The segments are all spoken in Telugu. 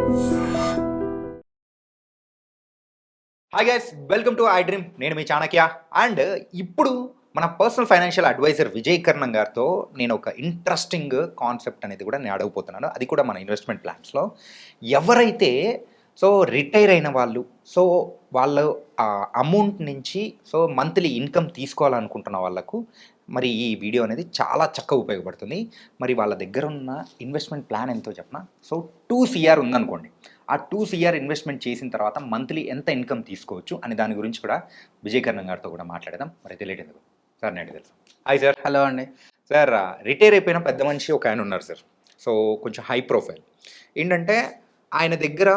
Hi guys, welcome to I dream. నేను మీ చాణక్య. అండ్ ఇప్పుడు మన పర్సనల్ ఫైనాన్షియల్ అడ్వైజర్ విజయ్ కర్ణం గారితో నేను ఒక ఇంట్రెస్టింగ్ కాన్సెప్ట్ అనేది కూడా నేను అడగబోతున్నాను. అది కూడా మన ఇన్వెస్ట్మెంట్ ప్లాన్స్లో ఎవరైతే రిటైర్ అయిన వాళ్ళు, వాళ్ళు అమౌంట్ నుంచి మంత్లీ ఇన్కమ్ తీసుకోవాలనుకుంటున్న వాళ్ళకు మరి ఈ వీడియో అనేది చాలా చక్కగా ఉపయోగపడుతుంది. మరి వాళ్ళ దగ్గర ఉన్న ఇన్వెస్ట్మెంట్ ప్లాన్ ఎంతో చెప్పనా? 2 CR ఉందనుకోండి. ఆ 2 CR ఇన్వెస్ట్మెంట్ చేసిన తర్వాత మంత్లీ ఎంత ఇన్కమ్ తీసుకోవచ్చు అనే దాని గురించి కూడా విజయ్ కర్ణం గారితో కూడా మాట్లాడదాం. మరి తెలియదు ఎందుకు సార్, నేను తెలుసు. Hi sir. హలో అండి. సార్, రిటైర్ అయిపోయిన పెద్ద మనిషి ఒక ఆయన ఉన్నారు సార్. కొంచెం హై ప్రొఫైల్. ఏంటంటే ఆయన దగ్గర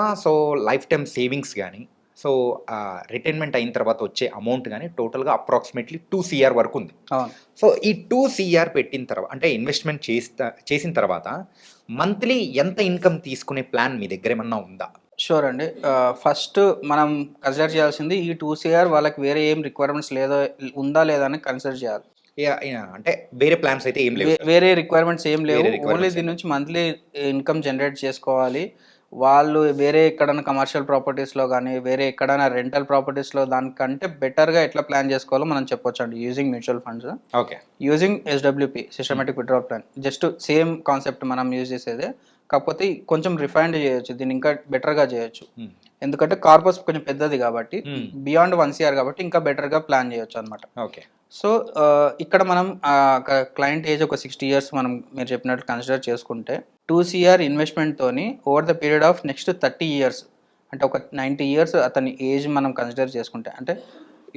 లైఫ్ టైమ్ సేవింగ్స్ కానీ, రిటైర్మెంట్ అయిన తర్వాత వచ్చే అమౌంట్ కానీ టోటల్గా అప్రాక్సిమేట్లీ 2 CR వరకు ఉంది. ఈ 2 CR పెట్టిన తర్వాత, అంటే ఇన్వెస్ట్మెంట్ చేసిన తర్వాత మంత్లీ ఎంత ఇన్కమ్ తీసుకునే ప్లాన్ మీ దగ్గర ఏమన్నా ఉందా? షూర్ అండి. ఫస్ట్ మనం కన్సిడర్ చేయాల్సింది ఈ 2 CR వాళ్ళకి వేరే ఏం రిక్వైర్మెంట్స్ ఉందా లేదా అని కన్సిడర్ చేయాలి. అంటే వేరే ప్లాన్స్ అయితే ఏం లేవు, వేరే రిక్వైర్మెంట్స్ ఏం లేవు. ఓన్లీ దీని నుంచి మంత్లీ ఇన్కమ్ జనరేట్ చేసుకోవాలి. వాళ్ళు వేరే ఎక్కడైనా కమర్షియల్ ప్రాపర్టీస్లో కానీ, వేరే ఎక్కడైనా రెంటల్ ప్రాపర్టీస్లో దానికంటే బెటర్గా ఎట్లా ప్లాన్ చేసుకోవాలో మనం చెప్పొచ్చు అండి. Using mutual funds, okay, using SWP systematic withdrawal plan. Just same concept మనం యూజ్ చేసేదే, కాకపోతే కొంచెం రిఫైన్డ్ చేయొచ్చు, దీన్ని ఇంకా బెటర్గా చేయొచ్చు. ఎందుకంటే కార్పస్ కొంచెం పెద్దది కాబట్టి, బియాండ్ 1 CR కాబట్టి ఇంకా బెటర్గా ప్లాన్ చేయొచ్చు అనమాట. ఓకే. ఇక్కడ మనం క్లయింట్ ఏజ్ ఒక 60 years మనం మీరు చెప్పినట్లు కన్సిడర్ చేసుకుంటే 2 CR ఇన్వెస్ట్మెంట్తోని over the period of next 30 years, అంటే ఒక 90 years అతని ఏజ్ మనం కన్సిడర్ చేసుకుంటే, అంటే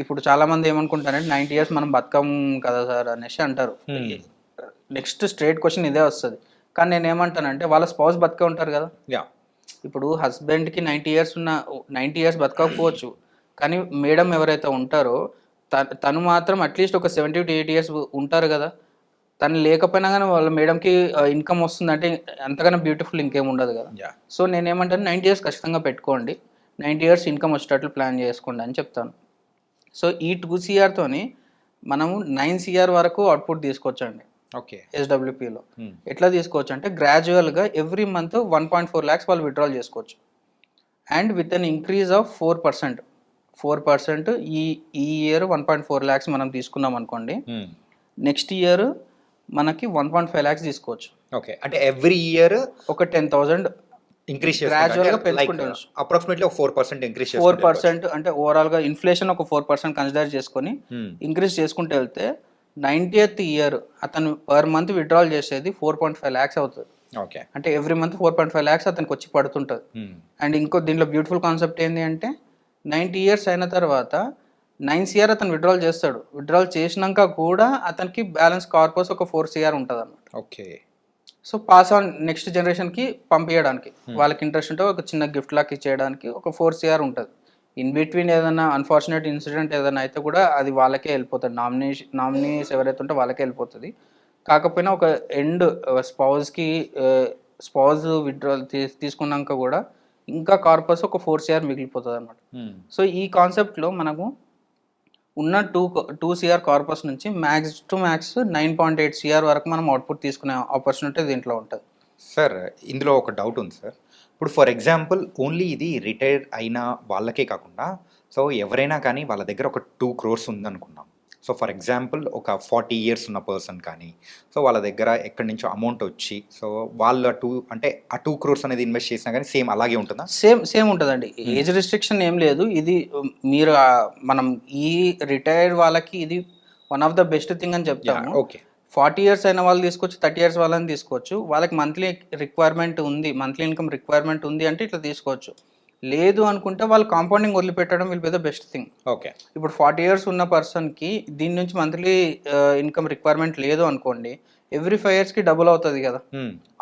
ఇప్పుడు చాలామంది ఏమనుకుంటారంటే 90 years మనం బతకం కదా సార్ అనేసి అంటారు. నెక్స్ట్ స్ట్రేట్ క్వశ్చన్ ఇదే వస్తుంది. కానీ నేను ఏమంటానంటే వాళ్ళ స్పౌస్ బతికే ఉంటారు కదా. ఇప్పుడు హస్బెండ్కి 90 years బతకకపోవచ్చు, కానీ మేడం ఎవరైతే ఉంటారో తను మాత్రం అట్లీస్ట్ ఒక 70 to 80 years ఉంటారు కదా. తను లేకపోయినా కానీ వాళ్ళ మేడంకి ఇన్కమ్ వస్తుందంటే అంతకన్నా బ్యూటిఫుల్ ఇంకేం ఉండదు కదా. సో నేనేమంటాను 90 years ఖచ్చితంగా పెట్టుకోండి, 90 years ఇన్కమ్ వచ్చేటట్లు ప్లాన్ చేసుకోండి అని చెప్తాను. సో ఈ 2 CRతోని మనము 9 CR వరకు అవుట్పుట్ తీసుకోవచ్చండి. ఓకే. SWPలో ఎట్లా తీసుకోవచ్చు అంటే గ్రాడ్యువల్గా ఎవ్రీ మంత్ 1.4 lakhs వాళ్ళు విత్డ్రాల్ చేసుకోవచ్చు. And with an increase of 4%. ఈ ఇయర్ 1.4 lakhs మనం తీసుకున్నాం అనుకోండి, నెక్స్ట్ ఇయర్ మనకి 1.5 lakhs తీసుకోవచ్చు. ఓకే, అంటే ఎవ్రీ ఇయర్ ఒక 10,000 ఇంక్రీజ్ గ్రాడ్యువల్గా పెంచుకుంటాం. అప్రాక్సిమేట్లీ ఒక 4% ఇంక్రీజ్ 4% అంటే ఓవరాల్గా ఇన్ఫ్లేషన్ ఒక 4% కన్సిడర్ చేసుకొని ఇంక్రీజ్ చేసుకుంటూ వెళ్తే 90th year అతను పర్ మంత్ విత్డ్రాల్ చేసేది 4.5 lakhs అవుతుంది. ఓకే, అంటే ఎవ్రీ మంత్ 4.5 lakhs అతనికి వచ్చి పడుతుంటుంది. అండ్ ఇంకో దీంట్లో బ్యూటిఫుల్ కాన్సెప్ట్ ఏంటి అంటే 90 years అయిన తర్వాత 9 CR అతను విత్డ్రాల్ చేస్తాడు. విత్డ్రాల్ చేసినాక కూడా అతనికి బ్యాలెన్స్ కార్పస్ ఒక 4 CR ఉంటుంది అన్నమాట. Okay. So pass on next జనరేషన్కి పంపించడానికి, వాళ్ళకి ఇంట్రెస్ట్ ఉంటే ఒక చిన్న గిఫ్ట్ లాక్ ఇచ్చేయడానికి ఒక 4 CR ఉంటుంది. ఇన్ బిట్వీన్ ఏదైనా అన్ఫార్చునేట్ ఇన్సిడెంట్ ఏదైనా అయితే కూడా అది వాళ్ళకే వెళ్ళిపోతుంది, నామినీస్ ఎవరైతే ఉంటే వాళ్ళకే వెళ్ళిపోతుంది. కాకపోయినా ఒక ఎండ్ స్పౌజ్ విత్డ్రాల్ తీసుకున్నాక కూడా ఇంకా కార్పస్ ఒక 4 CR మిగిలిపోతుంది అనమాట. సో ఈ కాన్సెప్ట్లో మనము ఉన్న 2 CR కార్పస్ నుంచి మ్యాక్స్ టు మ్యాక్స్ 9.8 CR వరకు మనం అవుట్పుట్ తీసుకునే ఆపర్చునిటీ దీంట్లో ఉంటుంది. సార్, ఇందులో ఒక డౌట్ ఉంది సార్. ఇప్పుడు ఫర్ ఎగ్జాంపుల్ ఓన్లీ ఇది రిటైర్ అయిన వాళ్ళకే కాకుండా ఎవరైనా కానీ వాళ్ళ దగ్గర ఒక 2 crores ఉందనుకున్నాం. ఫర్ ఎగ్జాంపుల్ ఒక 40 years ఉన్న పర్సన్ కానీ, వాళ్ళ దగ్గర ఎక్కడి నుంచో అమౌంట్ వచ్చి వాళ్ళ ఆ 2 crores అనేది ఇన్వెస్ట్ చేసినా కానీ సేమ్ అలాగే ఉంటుందా? సేమ్ ఉంటుందండి. ఏజ్ రిస్ట్రిక్షన్ ఏం లేదు. ఇది మీరు మనం ఈ రిటైర్డ్ వాళ్ళకి ఇది one of the best thing అని చెప్తాము. ఓకే. 40 years అయిన వాళ్ళు తీసుకోవచ్చు, 30 years వాళ్ళని తీసుకోవచ్చు. వాళ్ళకి మంత్లీ రిక్వైర్మెంట్ ఉంది, మంత్లీ ఇన్కమ్ రిక్వైర్మెంట్ ఉంది అంటే ఇట్లా తీసుకోవచ్చు. లేదు అనుకుంటే వాళ్ళు కాంపౌండింగ్ వదిలిపెట్టడం will be the best thing. Okay. ఇప్పుడు 40 years ఉన్న పర్సన్కి దీని నుంచి మంత్లీ ఇన్కమ్ రిక్వైర్మెంట్ లేదు అనుకోండి, ఎవ్రీ 5 yearsకి డబుల్ అవుతుంది కదా.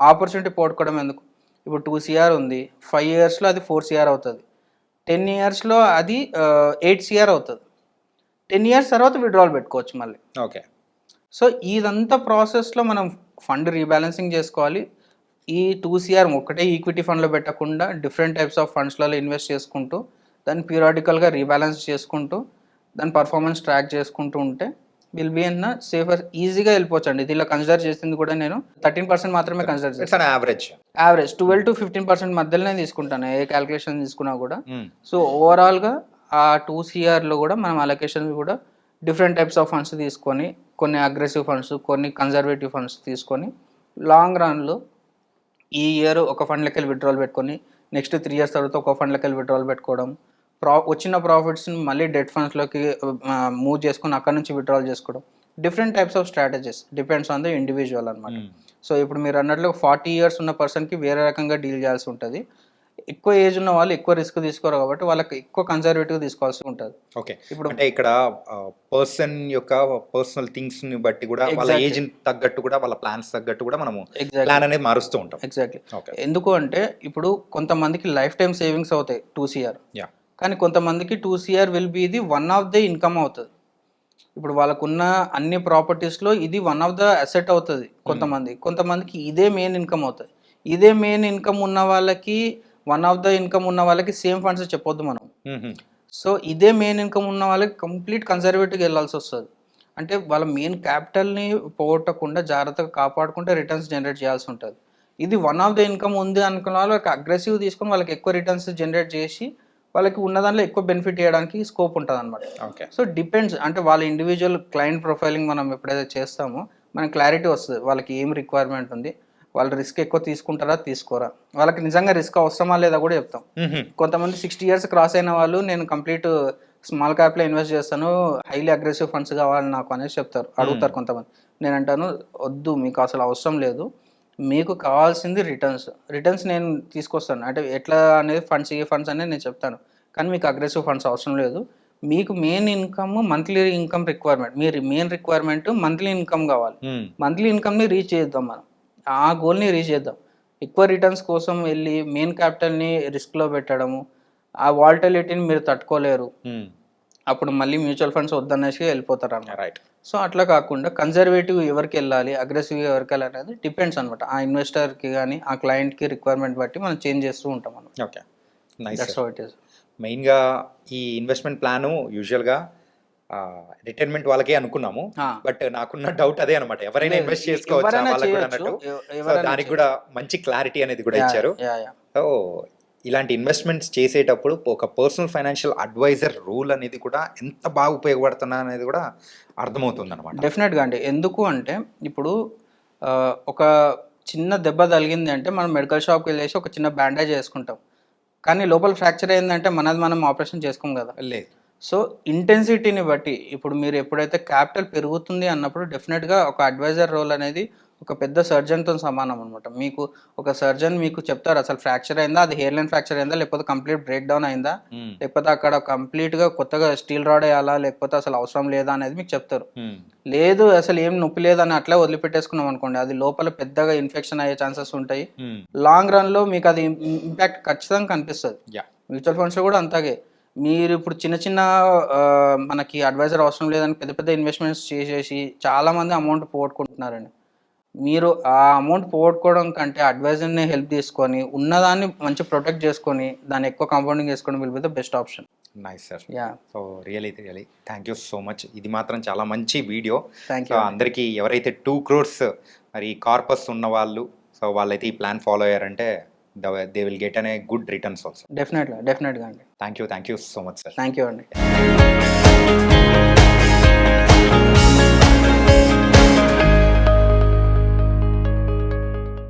ఆపర్చునిటీ పోగొట్టుకోవడం ఎందుకు? ఇప్పుడు 2 CR ఉంది, 5 yearsలో అది 4 CR అవుతుంది, 10 yearsలో అది 8 CR అవుతుంది. 10 years తర్వాత విత్డ్రాల్ పెట్టుకోవచ్చు మళ్ళీ. ఓకే. సో ఇదంతా ప్రాసెస్లో మనం ఫండ్ రీబ్యాలెన్సింగ్ చేసుకోవాలి. ఈ 2 CR ఒకటే ఈక్విటీ ఫండ్లో పెట్టకుండా డిఫరెంట్ టైప్స్ ఆఫ్ ఫండ్స్లలో ఇన్వెస్ట్ చేసుకుంటూ దాన్ని పీరియాడికల్గా రీబ్యాలెన్స్ చేసుకుంటూ దాని పర్ఫార్మెన్స్ ట్రాక్ చేసుకుంటూ ఉంటే విల్ బీ అన్న సేఫర్, ఈజీగా వెళ్ళిపోవచ్చు అండి. దీనిలో కన్సిడర్ చేసింది కూడా నేను 13% మాత్రమే కన్సిడర్ ఇట్స్ చేస్తాను. An average. యావరేజ్ 12 to 15% మధ్యలోనే తీసుకుంటాను ఏ క్యాలిక్యులేషన్ తీసుకున్నా కూడా. Hmm. సో ఓవరాల్గా ఆ 2 CRలో కూడా మనం అలొకేషన్ కూడా డిఫరెంట్ టైప్స్ ఆఫ్ ఫండ్స్ తీసుకొని, కొన్ని అగ్రెసివ్ ఫండ్స్, కొన్ని కన్జర్వేటివ్ ఫండ్స్ తీసుకొని లాంగ్ రన్లో ఈ ఇయర్ ఒక ఫండ్లోకి వెళ్ళి విత్డ్రాల్ పెట్టుకొని నెక్స్ట్ 3 years తర్వాత ఒక ఫండ్లోకి వెళ్ళి విత్డ్రాల్ పెట్టుకోవడం, వచ్చిన ప్రాఫిట్స్ని మళ్ళీ డెట్ ఫండ్స్లోకి మూవ్ చేసుకొని అక్కడ నుంచి విత్డ్రాల్ చేసుకోవడం, different types of strategies depends on the individual అనమాట. సో ఇప్పుడు మీరు అన్నట్లు 40 years ఉన్న పర్సన్కి వేరే రకంగా డీల్ చేయాల్సి ఉంటుంది. ఎక్కువ ఏజ్ ఉన్న వాళ్ళు ఎక్కువ రిస్క్ తీసుకోరు కాబట్టి వాళ్ళకి ఎక్కువ కన్జర్వేటివ్ తీసుకోవాల్సి ఉంటుంది. ఓకే. ఇప్పుడు అంటే ఇక్కడ పర్సన్ యొక్క పర్సనల్ థింగ్స్ ని బట్టి కూడా వాళ్ళ Exactly. ఏజ్ తగ్గట్టు కూడా వాళ్ళ ప్లాన్స్ తగ్గట్టు కూడా మనము ఎగ్జాక్ట్లీ ప్లాన్ అనేది మారుస్తూ ఉంటాం. Exactly okay. ఎందుకు అంటే ఇప్పుడు కొంతమందికి లైఫ్ టైం సేవింగ్స్ అవుతాయి 2 CR, యా. కానీ కొంతమందికి 2 CR will be the one of the income అవుతుంది. ఇప్పుడు వాళ్ళకున్న అన్ని ప్రాపర్టీస్లో ఇది వన్ ఆఫ్ ద అసెట్ అవుతుంది కొంతమందికి ఇదే మెయిన్ ఇన్కమ్ అవుతుంది. ఇదే మెయిన్ ఇన్కమ్ ఉన్న వాళ్ళకి, వన్ ఆఫ్ ద ఇన్కమ్ ఉన్న వాళ్ళకి సేమ్ ఫండ్స్ చెప్పొద్దు మనం. సో ఇదే మెయిన్ ఇన్కమ్ ఉన్న వాళ్ళకి కంప్లీట్ కన్జర్వేటివ్గా వెళ్ళాల్సి వస్తుంది. అంటే వాళ్ళ మెయిన్ క్యాపిటల్ని పోగొట్టకుండా జాగ్రత్తగా కాపాడుకుంటే రిటర్న్స్ జనరేట్ చేయాల్సి ఉంటుంది. ఇది వన్ ఆఫ్ ద ఇన్కమ్ ఉంది అనుకున్న వాళ్ళకి అగ్రెసివ్ తీసుకొని వాళ్ళకి ఎక్కువ రిటర్న్స్ జనరేట్ చేసి వాళ్ళకి ఉన్న దాంట్లో ఎక్కువ బెనిఫిట్ చేయడానికి స్కోప్ ఉంటుంది అనమాట. ఓకే. సో డిపెండ్స్, అంటే వాళ్ళ ఇండివిజువల్ క్లయింట్ ప్రొఫైలింగ్ మనం ఎప్పుడైతే చేస్తామో మనకి క్లారిటీ వస్తుంది వాళ్ళకి ఏం రిక్వైర్మెంట్ ఉంది, వాళ్ళు రిస్క్ ఎక్కువ తీసుకుంటారా తీసుకోరా, వాళ్ళకి నిజంగా రిస్క్ అవసరమా లేదా కూడా చెప్తాం. కొంతమంది 60 years క్రాస్ అయిన వాళ్ళు నేను కంప్లీట్ స్మాల్ క్యాప్లో ఇన్వెస్ట్ చేస్తాను, హైలీ అగ్రెసివ్ ఫండ్స్ కావాలి నాకు అనేసి చెప్తారు, అడుగుతారు కొంతమంది. నేను అంటాను వద్దు, మీకు అసలు అవసరం లేదు, మీకు కావాల్సింది రిటర్న్స్ నేను తీసుకొస్తాను. అంటే ఎట్లా అనేది ఫండ్స్, ఏ ఫండ్స్ అనేది నేను చెప్తాను, కానీ మీకు అగ్రెసివ్ ఫండ్స్ అవసరం లేదు. మీకు main income monthly income requirement, మీరు మెయిన్ రిక్వైర్మెంట్ మంత్లీ ఇన్కమ్ కావాలి. మంత్లీ ఇన్కమ్ని రీచ్ చేద్దాం మనం, ఆ గోల్ని రీచ్ చేద్దాం. ఎక్కువ రిటర్న్స్ కోసం వెళ్ళి మెయిన్ క్యాపిటల్ని రిస్క్లో పెట్టడము, ఆ వాల్టిలిటీని మీరు తట్టుకోలేరు, అప్పుడు మళ్ళీ మ్యూచువల్ ఫండ్స్ వద్దనేసి వెళ్ళిపోతారు అన్నమాట. రైట్. సో అట్లా కాకుండా కన్జర్వేటివ్ ఎవరికి వెళ్ళాలి, అగ్రెసివ్ ఎవరికి వెళ్ళాలి అనేది డిపెండ్స్ అనమాట. ఆ ఇన్వెస్టర్కి కానీ ఆ క్లయింట్కి రిక్వైర్మెంట్ బట్టి మనం చేంజ్ చేస్తూ ఉంటాం అన్నమాట. Okay. Nice. That's how it is. మెయిన్గా ఈ ఇన్వెస్ట్మెంట్ ప్లాను యూజువల్గా రిటైర్మెంట్ వాళ్ళకే అనుకున్నాము, బట్ నాకున్న డౌట్ అదే అనమాట, ఎవరైనా ఇన్వెస్ట్ చేసుకోవచ్చు ఎవరైనా వాళ్ళకి కూడా చేయొచ్చు, అన్నట్టు. సో దానికి కూడా మంచి క్లారిటీ అనేది కూడా ఇచ్చారు. సో ఇలాంటి ఇన్వెస్ట్మెంట్స్ చేసేటప్పుడు ఒక పర్సనల్ ఫైనాన్షియల్ అడ్వైజర్ రూల్ అనేది కూడా ఎంత బాగా ఉపయోగపడుతున్నా అనేది కూడా అర్థమవుతుంది అనమాట. డెఫినెట్గా అండి. ఎందుకు అంటే ఇప్పుడు ఒక చిన్న దెబ్బ తగిలింది అంటే మనం మెడికల్ షాప్కి వెళ్ళేసి ఒక చిన్న బ్యాండేజ్ వేసుకుంటాం, కానీ లోపల ఫ్రాక్చర్ అయిందంటే మనం ఆపరేషన్ చేసుకోం కదా. లేదు. సో ఇంటెన్సిటీని బట్టి ఇప్పుడు మీరు ఎప్పుడైతే క్యాపిటల్ పెరుగుతుంది అన్నప్పుడు డెఫినెట్గా ఒక అడ్వైజర్ రోల్ అనేది ఒక పెద్ద సర్జన్తో సమానం అనమాట. మీకు ఒక సర్జన్ మీకు చెప్తారు అసలు ఫ్రాక్చర్ అయిందా, అది హెయిర్ లైన్ ఫ్రాక్చర్ అయిందా, లేకపోతే కంప్లీట్ బ్రేక్ డౌన్ అయిందా, లేకపోతే అక్కడ కంప్లీట్గా కొత్తగా స్టీల్ రాడ్ వేయాలా, లేకపోతే అసలు అవసరం లేదా అనేది మీకు చెప్తారు. లేదు అసలు ఏం నొప్పి లేదని అట్లా వదిలిపెట్టేసుకున్నాం అనుకోండి, అది లోపల పెద్దగా ఇన్ఫెక్షన్ అయ్యే ఛాన్సెస్ ఉంటాయి. లాంగ్ రన్లో మీకు అది ఇంపాక్ట్ ఖచ్చితంగా కనిపిస్తుంది. మ్యూచువల్ ఫండ్స్లో కూడా అంతాగే. మీరు ఇప్పుడు చిన్న మనకి అడ్వైజర్ అవసరం లేదని పెద్ద పెద్ద ఇన్వెస్ట్మెంట్స్ చేసేసి చాలామంది అమౌంట్ పోగొట్టుకుంటున్నారండి. మీరు ఆ అమౌంట్ పోగొట్టుకోవడం కంటే అడ్వైజర్ని హెల్ప్ తీసుకొని ఉన్నదాన్ని మంచి ప్రొటెక్ట్ చేసుకొని దాన్ని ఎక్కువ కాంపౌండింగ్ చేసుకోవడం will be the best option. Nice sir. Yeah. So really thank you so much. ఇది మాత్రం చాలా మంచి వీడియో. Thank so you. అందరికీ ఎవరైతే 2 crores మరి కార్పస్ ఉన్న వాళ్ళు, సో వాళ్ళైతే ఈ ప్లాన్ ఫాలో అయ్యారంటే దే విల్ గెట్ అనే గుడ్ రిటర్న్స్ ఆల్సో. డెఫినెట్గా అండి. Thank you so much sir. Thank you అండి.